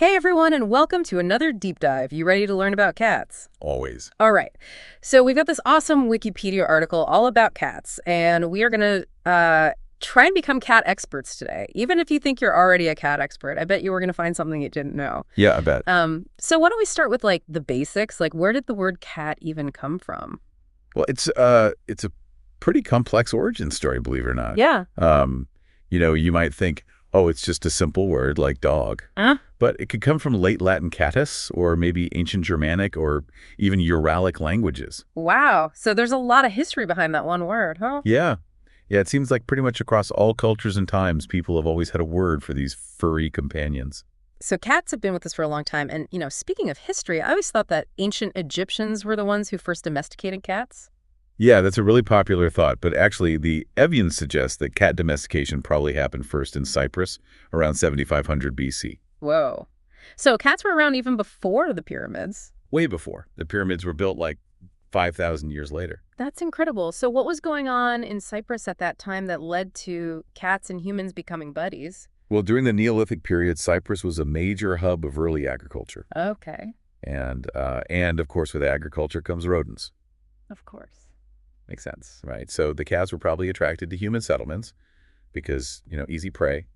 Hey everyone, and welcome to another deep dive. You ready to learn about cats? Always. All right. So we've got this awesome Wikipedia article all about cats, and we are going to try and become cat experts today. Even if you think you're already a cat expert, I bet you were going to find something you didn't know. Yeah, I bet. So why don't we start with like the basics? Like, where did the word cat even come from? Well, it's a pretty complex origin story, believe it or not. Yeah. You might think, oh, it's just a simple word like dog. Huh? But it could come from late Latin catus or maybe ancient Germanic or even Uralic languages. Wow. So there's a lot of history behind that one word, huh? Yeah. Yeah, it seems like pretty much across all cultures and times, people have always had a word for these furry companions. So cats have been with us for a long time. And, speaking of history, I always thought that ancient Egyptians were the ones who first domesticated cats. Yeah, that's a really popular thought, but actually the Evians suggest that cat domestication probably happened first in Cyprus around 7500 BC. Whoa. So cats were around even before the pyramids. Way before. The pyramids were built like 5,000 years later. That's incredible. So what was going on in Cyprus at that time that led to cats and humans becoming buddies? Well, during the Neolithic period, Cyprus was a major hub of early agriculture. Okay. And of course, with agriculture comes rodents. Of course. Makes sense, right? So the cats were probably attracted to human settlements because, easy prey.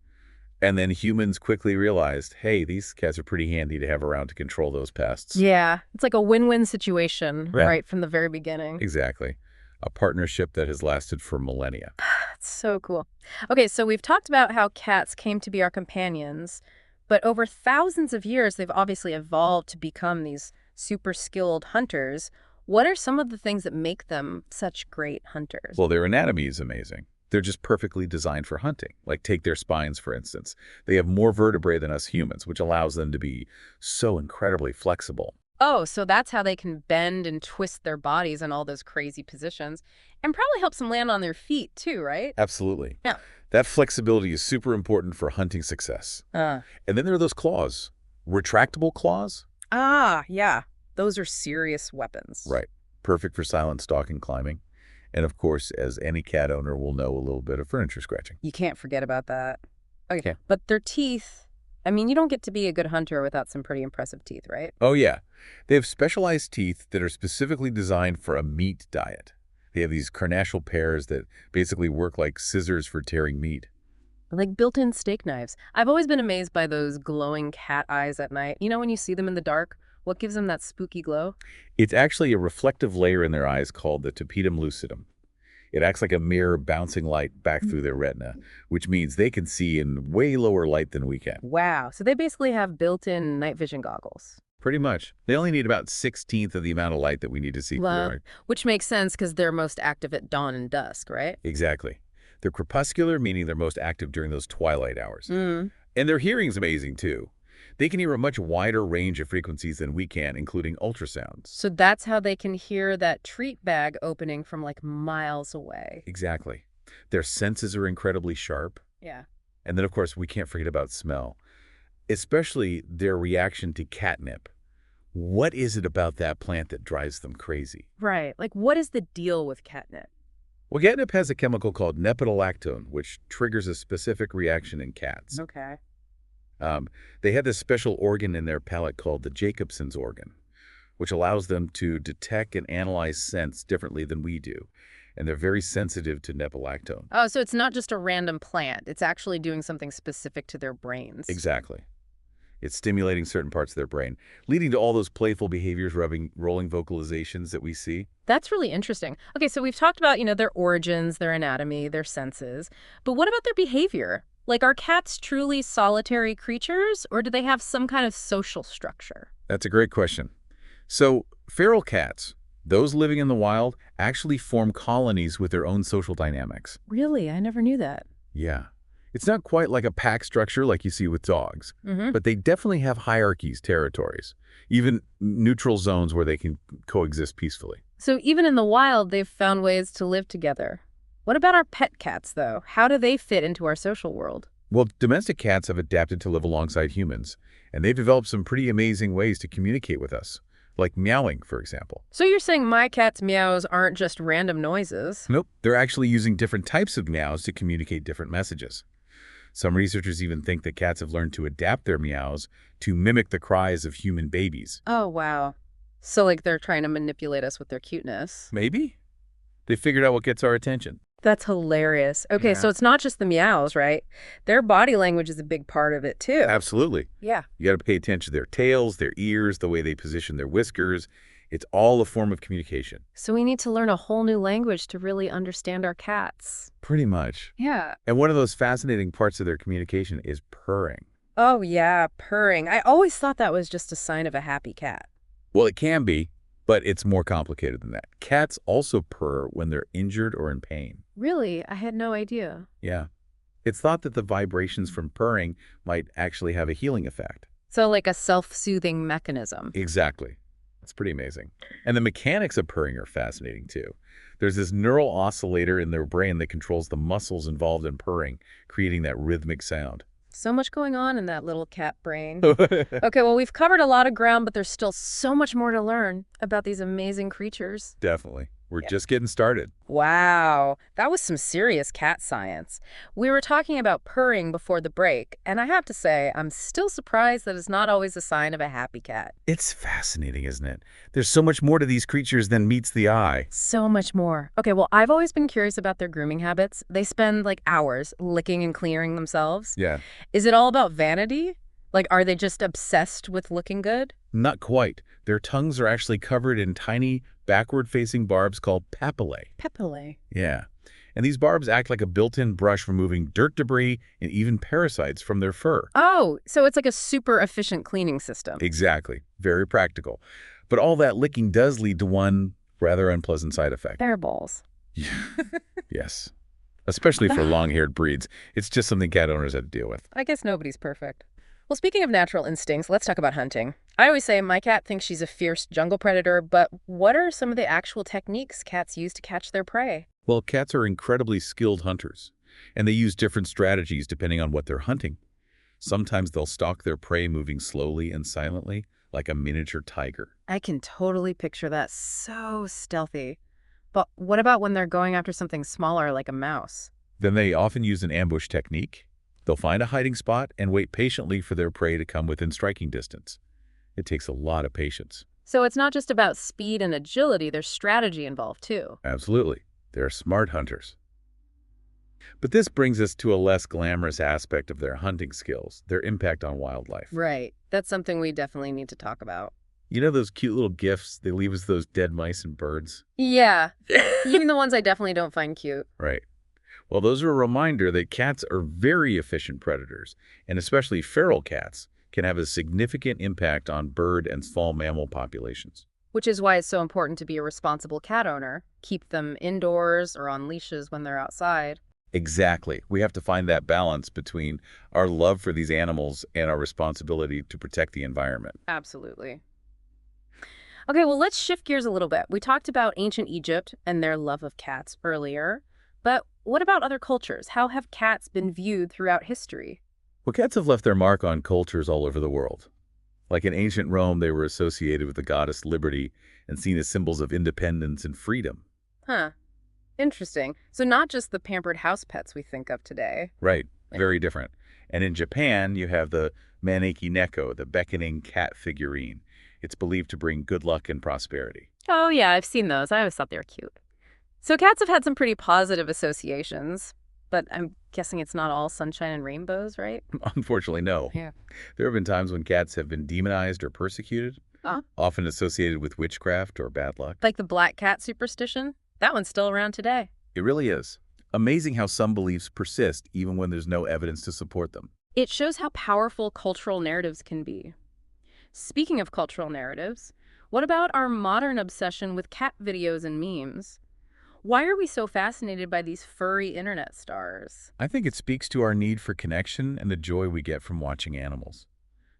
And then humans quickly realized, hey, these cats are pretty handy to have around to control those pests. Yeah. It's like a win-win situation, Yeah. right from the very beginning. Exactly. A partnership that has lasted for millennia. That's so cool. Okay, so we've talked about how cats came to be our companions, but over thousands of years, they've obviously evolved to become these super skilled hunters. What are some of the things that make them such great hunters? Well, their anatomy is amazing. They're just perfectly designed for hunting. Like take their spines, for instance. They have more vertebrae than us humans, which allows them to be so incredibly flexible. Oh, so that's how they can bend and twist their bodies in all those crazy positions, and probably helps them land on their feet too, right? Absolutely. Yeah. That flexibility is super important for hunting success. Uh. And then there are those claws. Retractable claws? Yeah. Those are serious weapons. Right. Perfect for silent stalking climbing. And of course, as any cat owner will know, a little bit of furniture scratching. You can't forget about that. Okay. Yeah. But their teeth, you don't get to be a good hunter without some pretty impressive teeth, right? Oh, yeah. They have specialized teeth that are specifically designed for a meat diet. They have these carnassial pairs that basically work like scissors for tearing meat. Like built-in steak knives. I've always been amazed by those glowing cat eyes at night. You know when you see them in the dark? What gives them that spooky glow? It's actually a reflective layer in their eyes called the tapetum lucidum. It acts like a mirror bouncing light back through their retina, which means they can see in way lower light than we can. Wow. So they basically have built-in night vision goggles. Pretty much. They only need about 1/16 of the amount of light that we need to see Wow. clearly. Which makes sense because they're most active at dawn and dusk, right? Exactly. They're crepuscular, meaning they're most active during those twilight hours. Mm. And their hearing's amazing, too. They can hear a much wider range of frequencies than we can, including ultrasounds. So that's how they can hear that treat bag opening from like miles away. Exactly. Their senses are incredibly sharp. Yeah. And then, of course, we can't forget about smell, especially their reaction to catnip. What is it about that plant that drives them crazy? Right. Like, what is the deal with catnip? Well, catnip has a chemical called nepentolactone, which triggers a specific reaction in cats. Okay. They have this special organ in their palate called the Jacobson's organ, which allows them to detect and analyze scents differently than we do. And they're very sensitive to nepentolactone. Oh, so it's not just a random plant. It's actually doing something specific to their brains. Exactly. It's stimulating certain parts of their brain, leading to all those playful behaviors, rolling vocalizations that we see. That's really interesting. Okay, so we've talked about, their origins, their anatomy, their senses. But what about their behavior? Like, are cats truly solitary creatures, or do they have some kind of social structure? That's a great question. So, feral cats, those living in the wild, actually form colonies with their own social dynamics. Really? I never knew that. Yeah. It's not quite like a pack structure like you see with dogs, Mm-hmm. but they definitely have hierarchies, territories, even neutral zones where they can coexist peacefully. So even in the wild, they've found ways to live together. What about our pet cats, though? How do they fit into our social world? Well, domestic cats have adapted to live alongside humans, and they've developed some pretty amazing ways to communicate with us, like meowing, for example. So you're saying my cat's meows aren't just random noises? Nope, they're actually using different types of meows to communicate different messages. Some researchers even think that cats have learned to adapt their meows to mimic the cries of human babies. Oh, wow. So, like, they're trying to manipulate us with their cuteness. Maybe? They figured out what gets our attention. That's hilarious. Okay, Yeah. so it's not just the meows, right? Their body language is a big part of it, too. Absolutely. Yeah. You got to pay attention to their tails, their ears, the way they position their whiskers. It's all a form of communication. So we need to learn a whole new language to really understand our cats. Pretty much. Yeah. And one of those fascinating parts of their communication is purring. Oh, yeah, purring. I always thought that was just a sign of a happy cat. Well, it can be, but it's more complicated than that. Cats also purr when they're injured or in pain. Really? I had no idea. Yeah. It's thought that the vibrations from purring might actually have a healing effect. So like a self-soothing mechanism. Exactly. It's pretty amazing. And the mechanics of purring are fascinating too. There's this neural oscillator in their brain that controls the muscles involved in purring, creating that rhythmic sound. So much going on in that little cat brain. Okay, well, we've covered a lot of ground, but there's still so much more to learn about these amazing creatures. Definitely. We're Yeah. just getting started. Wow, that was some serious cat science. We were talking about purring before the break, and I have to say, I'm still surprised that it's not always a sign of a happy cat. It's fascinating, isn't it? There's so much more to these creatures than meets the eye. So much more. Okay, well, I've always been curious about their grooming habits. They spend like hours licking and clearing themselves. Yeah. Is it all about vanity? Like, are they just obsessed with looking good? Not quite. Their tongues are actually covered in tiny, backward-facing barbs called papillae. Papillae. Yeah. And these barbs act like a built-in brush removing dirt debris and even parasites from their fur. Oh, so it's like a super efficient cleaning system. Exactly. Very practical. But all that licking does lead to one rather unpleasant side effect. Bear balls. Yes. Especially for long-haired breeds. It's just something cat owners have to deal with. I guess nobody's perfect. Well, speaking of natural instincts, let's talk about hunting. I always say my cat thinks she's a fierce jungle predator, but what are some of the actual techniques cats use to catch their prey? Well, cats are incredibly skilled hunters, and they use different strategies depending on what they're hunting. Sometimes they'll stalk their prey moving slowly and silently, like a miniature tiger. I can totally picture that. So stealthy. But what about when they're going after something smaller like a mouse? Then they often use an ambush technique. They'll find a hiding spot and wait patiently for their prey to come within striking distance. It takes a lot of patience. So it's not just about speed and agility, there's strategy involved too. Absolutely. They're smart hunters. But this brings us to a less glamorous aspect of their hunting skills, their impact on wildlife. Right. That's something we definitely need to talk about. You know those cute little gifts they leave us, those dead mice and birds? Yeah. Even the ones I definitely don't find cute. Right. Well, those are a reminder that cats are very efficient predators, and especially feral cats can have a significant impact on bird and small mammal populations. Which is why it's so important to be a responsible cat owner. Keep them indoors or on leashes when they're outside. Exactly. We have to find that balance between our love for these animals and our responsibility to protect the environment. Absolutely. Okay, well, let's shift gears a little bit. We talked about ancient Egypt and their love of cats earlier, but what about other cultures? How have cats been viewed throughout history? Well, cats have left their mark on cultures all over the world. Like in ancient Rome, they were associated with the goddess Liberty and seen as symbols of independence and freedom. Huh. Interesting. So not just the pampered house pets we think of today. Right. Very different. And in Japan, you have the Maneki Neko, the beckoning cat figurine. It's believed to bring good luck and prosperity. Oh, yeah, I've seen those. I always thought they were cute. So cats have had some pretty positive associations, but I'm guessing it's not all sunshine and rainbows, right? Unfortunately, no. Yeah. There have been times when cats have been demonized or persecuted, often associated with witchcraft or bad luck. Like the black cat superstition? That one's still around today. It really is. Amazing how some beliefs persist even when there's no evidence to support them. It shows how powerful cultural narratives can be. Speaking of cultural narratives, what about our modern obsession with cat videos and memes? Why are we so fascinated by these furry internet stars? I think it speaks to our need for connection and the joy we get from watching animals,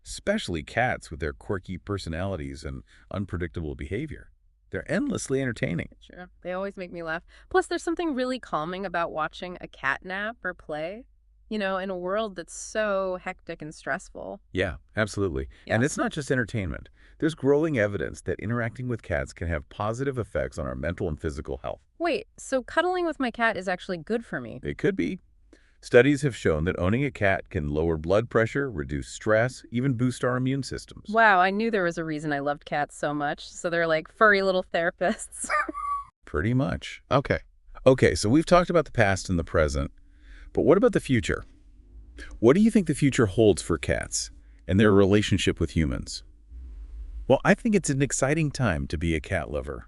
especially cats with their quirky personalities and unpredictable behavior. They're endlessly entertaining. Sure, they always make me laugh. Plus, there's something really calming about watching a cat nap or play. You know, in a world that's so hectic and stressful. Yeah, absolutely. Yeah. And it's not just entertainment. There's growing evidence that interacting with cats can have positive effects on our mental and physical health. Wait, so cuddling with my cat is actually good for me? It could be. Studies have shown that owning a cat can lower blood pressure, reduce stress, even boost our immune systems. Wow, I knew there was a reason I loved cats so much. So they're like furry little therapists. Pretty much. Okay, so we've talked about the past and the present, but what about the future? What do you think the future holds for cats and their relationship with humans? Well, I think it's an exciting time to be a cat lover.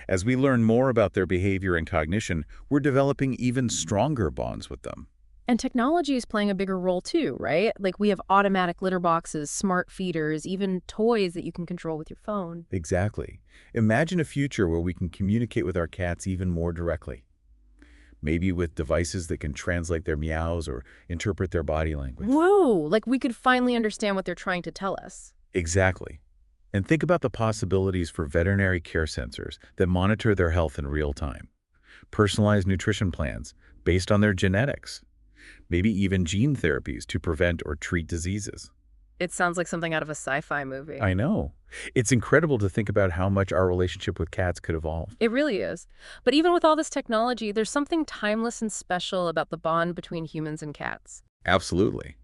As we learn more about their behavior and cognition, we're developing even stronger bonds with them. And technology is playing a bigger role too, right? Like we have automatic litter boxes, smart feeders, even toys that you can control with your phone. Exactly. Imagine a future where we can communicate with our cats even more directly. Maybe with devices that can translate their meows or interpret their body language. Whoa, like we could finally understand what they're trying to tell us. Exactly. And think about the possibilities for veterinary care sensors that monitor their health in real time. Personalized nutrition plans based on their genetics. Maybe even gene therapies to prevent or treat diseases. It sounds like something out of a sci-fi movie. I know. It's incredible to think about how much our relationship with cats could evolve. It really is. But even with all this technology, there's something timeless and special about the bond between humans and cats. Absolutely.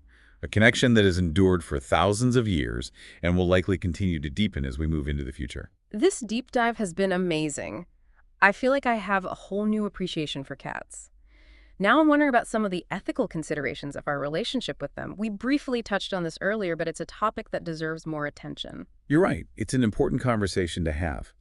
A connection that has endured for thousands of years and will likely continue to deepen as we move into the future. This deep dive has been amazing. I feel like I have a whole new appreciation for cats. Now I'm wondering about some of the ethical considerations of our relationship with them. We briefly touched on this earlier, but it's a topic that deserves more attention. You're right. It's an important conversation to have.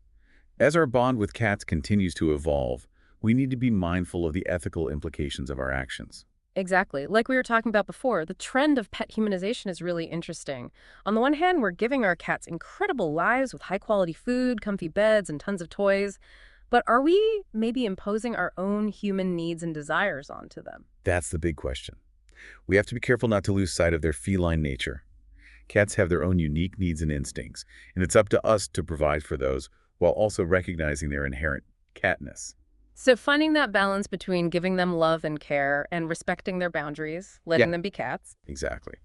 As our bond with cats continues to evolve, we need to be mindful of the ethical implications of our actions. Exactly. Like we were talking about before, the trend of pet humanization is really interesting. On the one hand, we're giving our cats incredible lives with high-quality food, comfy beds, and tons of toys. But are we maybe imposing our own human needs and desires onto them? That's the big question. We have to be careful not to lose sight of their feline nature. Cats have their own unique needs and instincts, and it's up to us to provide for those while also recognizing their inherent catness. So finding that balance between giving them love and care and respecting their boundaries, letting Yeah. them be cats. Exactly.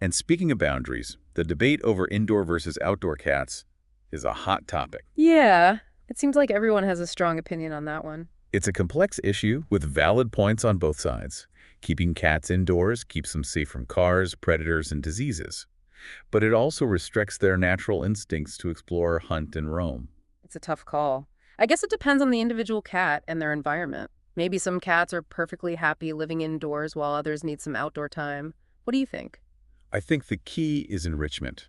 And speaking of boundaries, the debate over indoor versus outdoor cats is a hot topic. Yeah, it seems like everyone has a strong opinion on that one. It's a complex issue with valid points on both sides. Keeping cats indoors keeps them safe from cars, predators, and diseases. But it also restricts their natural instincts to explore, hunt, and roam. It's a tough call. I guess it depends on the individual cat and their environment. Maybe some cats are perfectly happy living indoors while others need some outdoor time. What do you think? I think the key is enrichment.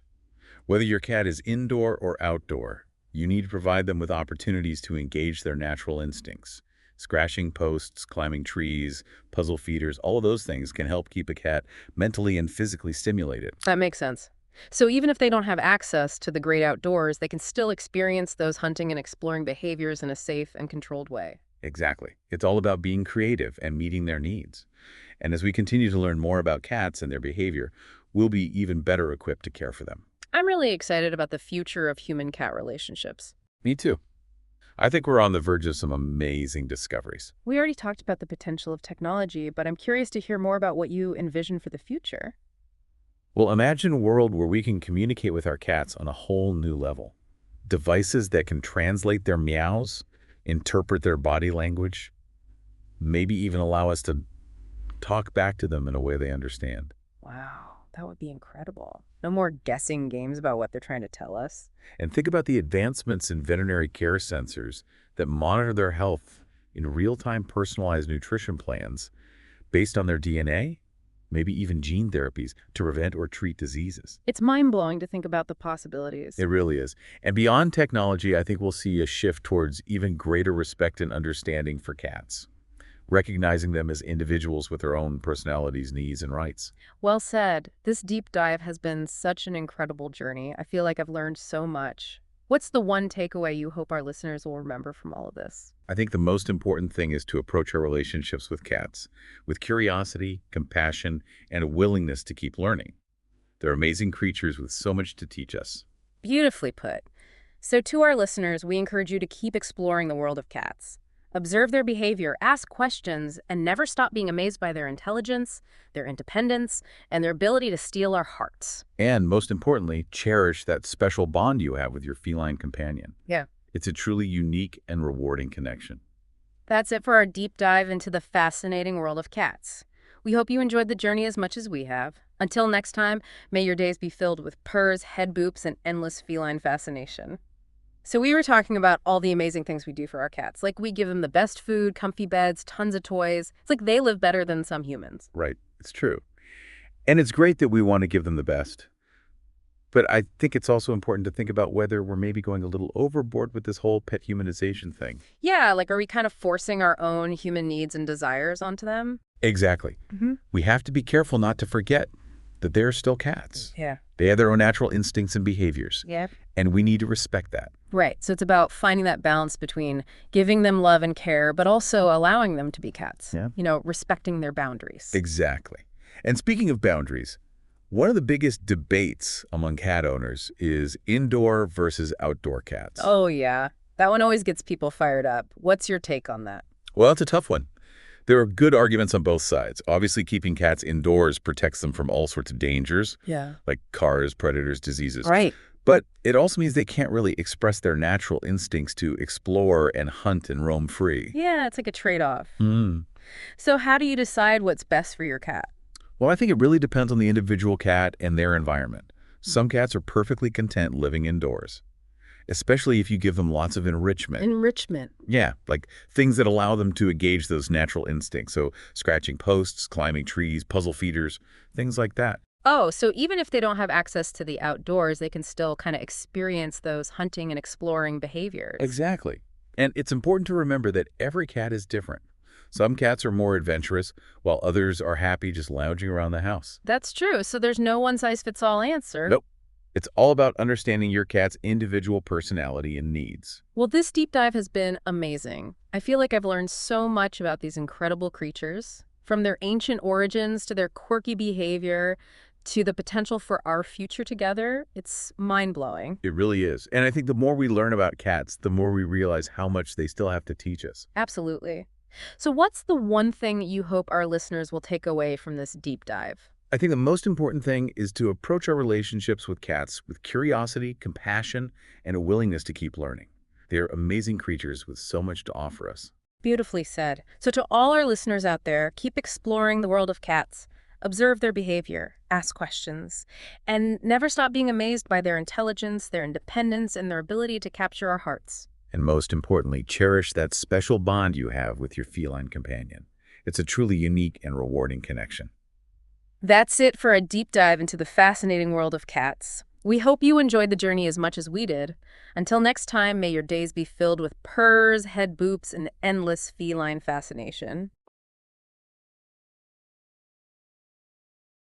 Whether your cat is indoor or outdoor, you need to provide them with opportunities to engage their natural instincts. Scratching posts, climbing trees, puzzle feeders, all of those things can help keep a cat mentally and physically stimulated. That makes sense. So even if they don't have access to the great outdoors, they can still experience those hunting and exploring behaviors in a safe and controlled way. Exactly. It's all about being creative and meeting their needs. And as we continue to learn more about cats and their behavior, we'll be even better equipped to care for them. I'm really excited about the future of human-cat relationships. Me too. I think we're on the verge of some amazing discoveries. We already talked about the potential of technology, but I'm curious to hear more about what you envision for the future. Well, imagine a world where we can communicate with our cats on a whole new level. Devices that can translate their meows, interpret their body language, maybe even allow us to talk back to them in a way they understand. Wow, that would be incredible. No more guessing games about what they're trying to tell us. And think about the advancements in veterinary care sensors that monitor their health in real-time personalized nutrition plans based on their DNA, maybe even gene therapies to prevent or treat diseases. It's mind-blowing to think about the possibilities. It really is. And beyond technology, I think we'll see a shift towards even greater respect and understanding for cats, recognizing them as individuals with their own personalities, needs, and rights. Well said. This deep dive has been such an incredible journey. I feel like I've learned so much. What's the one takeaway you hope our listeners will remember from all of this? I think the most important thing is to approach our relationships with cats with curiosity, compassion, and a willingness to keep learning. They're amazing creatures with so much to teach us. Beautifully put. So to our listeners, we encourage you to keep exploring the world of cats. Observe their behavior, ask questions, and never stop being amazed by their intelligence, their independence, and their ability to steal our hearts. And most importantly, cherish that special bond you have with your feline companion. Yeah. It's a truly unique and rewarding connection. That's it for our deep dive into the fascinating world of cats. We hope you enjoyed the journey as much as we have. Until next time, may your days be filled with purrs, head boops, and endless feline fascination. So we were talking about all the amazing things we do for our cats. Like we give them the best food, comfy beds, tons of toys. It's like they live better than some humans. Right. It's true. And it's great that we want to give them the best. But I think it's also important to think about whether we're maybe going a little overboard with this whole pet humanization thing. Yeah, like are we kind of forcing our own human needs and desires onto them? Exactly. Mm-hmm. We have to be careful not to forget that they're still cats. Yeah. They have their own natural instincts and behaviors, Yeah. and we need to respect that. Right. So it's about finding that balance between giving them love and care, but also allowing them to be cats. Yeah. Respecting their boundaries. Exactly. And speaking of boundaries, one of the biggest debates among cat owners is indoor versus outdoor cats. Oh, yeah. That one always gets people fired up. What's your take on that? Well, it's a tough one. There are good arguments on both sides. Obviously, keeping cats indoors protects them from all sorts of dangers, Yeah. like cars, predators, diseases. Right. But it also means they can't really express their natural instincts to explore and hunt and roam free. Yeah, it's like a trade-off. Hmm. So how do you decide what's best for your cat? Well, I think it really depends on the individual cat and their environment. Some cats are perfectly content living indoors, especially if you give them lots of enrichment. Enrichment. Yeah, like things that allow them to engage those natural instincts. So scratching posts, climbing trees, puzzle feeders, things like that. Oh, so even if they don't have access to the outdoors, they can still kind of experience those hunting and exploring behaviors. Exactly. And it's important to remember that every cat is different. Some cats are more adventurous, while others are happy just lounging around the house. That's true. So there's no one-size-fits-all answer. Nope. It's all about understanding your cat's individual personality and needs. Well, this deep dive has been amazing. I feel like I've learned so much about these incredible creatures, from their ancient origins to their quirky behavior to the potential for our future together. It's mind-blowing. It really is. And I think the more we learn about cats, the more we realize how much they still have to teach us. Absolutely. So what's the one thing you hope our listeners will take away from this deep dive? I think the most important thing is to approach our relationships with cats with curiosity, compassion, and a willingness to keep learning. They're amazing creatures with so much to offer us. Beautifully said. So to all our listeners out there, keep exploring the world of cats. Observe their behavior, ask questions, and never stop being amazed by their intelligence, their independence, and their ability to capture our hearts. And most importantly, cherish that special bond you have with your feline companion. It's a truly unique and rewarding connection. That's it for a deep dive into the fascinating world of cats. We hope you enjoyed the journey as much as we did. Until next time, may your days be filled with purrs, head boops, and endless feline fascination.